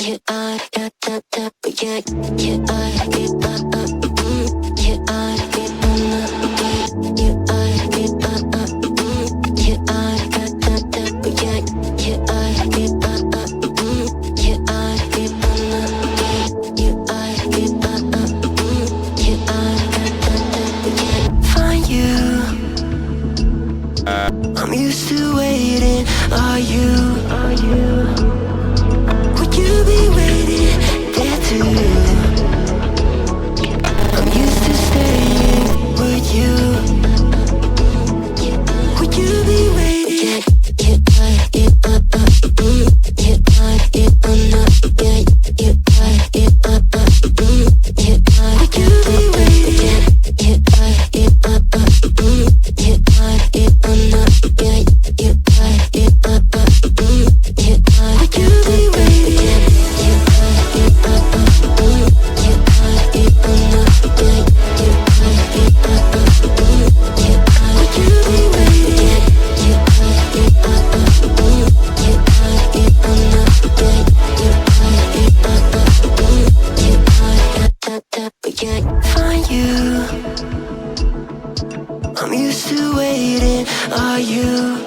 I'm used to waiting. Are you? Would you be waiting there too? I'm used to staying. Would you? Would you be waiting? Find you. I'm used to waiting. Are you?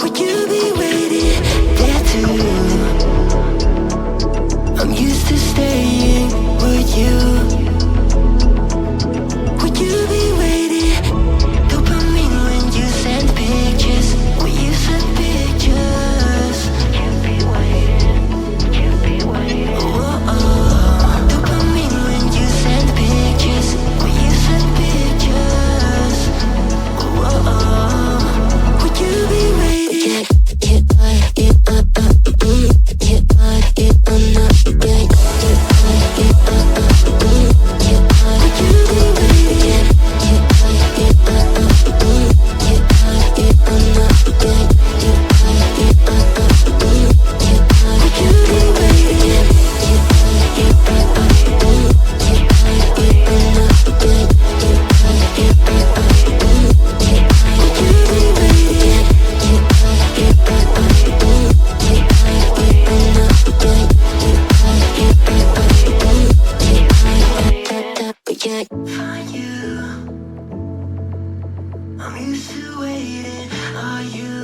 Would you be waiting there too? I'm used to staying. Would you? Would you be waiting? Dopamine when you send pictures. When you send pictures. Can't be waiting. Oh, dopamine when you send pictures. When you send pictures. Oh, would you be waiting? Find you. I'm used to waiting. Are you?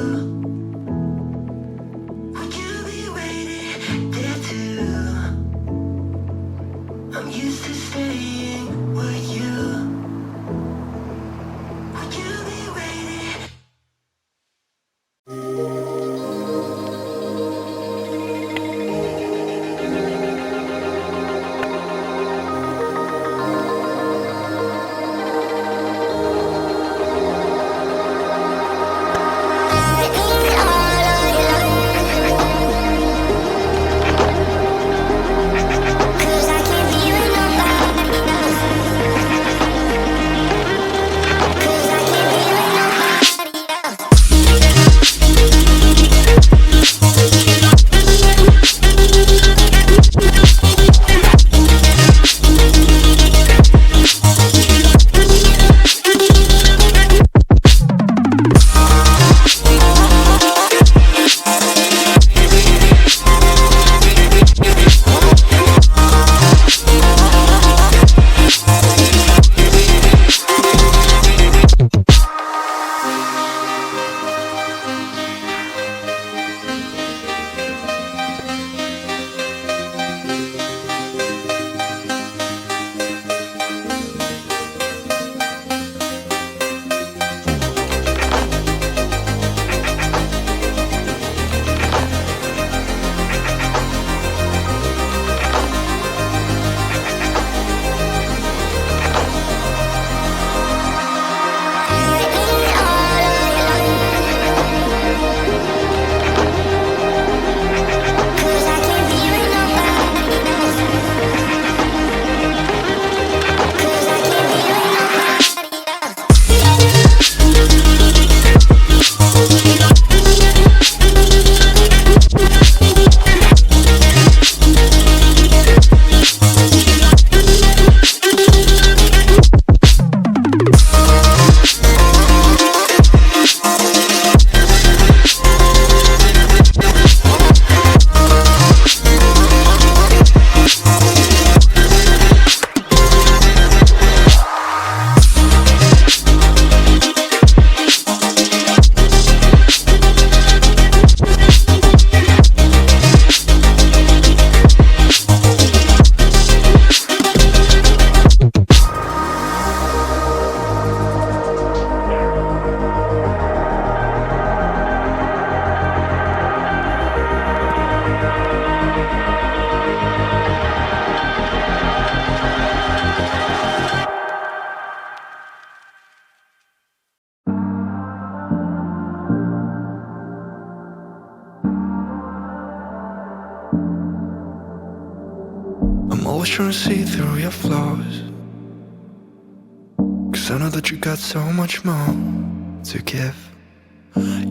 Would you be waiting there too? I'm used to staying. Would you? Would you be waiting? Always trying to see through your flaws, 'cause I know that you got so much more to give.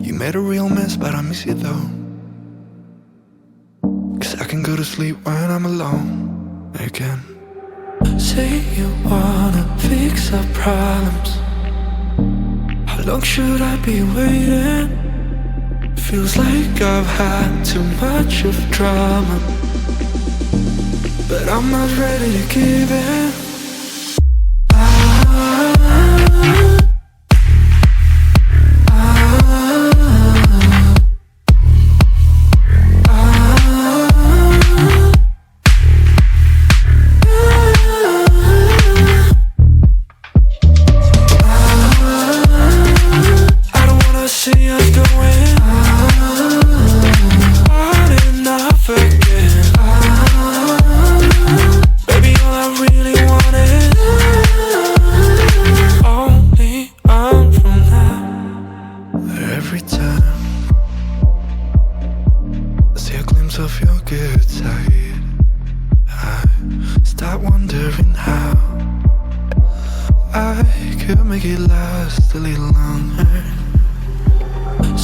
You made a real mess, but I miss you though, 'cause I can go to sleep when I'm alone again. Say you wanna fix our problems. How long should I be waiting? Feels like I've had too much of drama, but I'm not ready to give in. Every time I see a glimpse of your good side, I start wondering how I could make it last a little longer.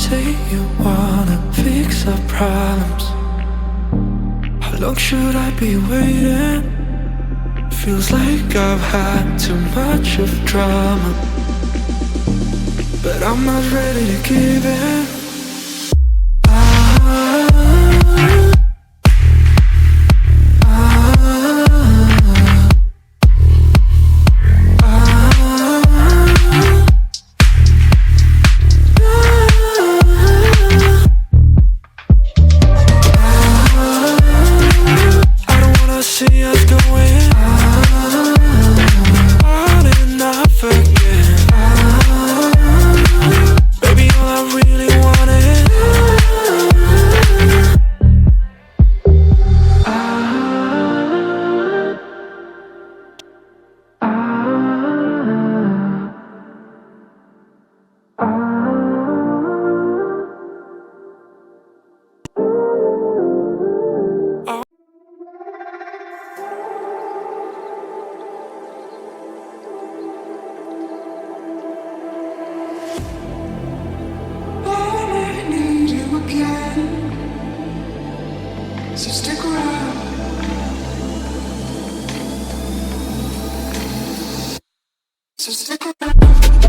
Say you wanna fix our problems. How long should I be waiting? Feels like I've had too much of drama, but I'm not ready to give in. I don't wanna see us going on and off again. Baby, all I really want is So stick around. So stick around.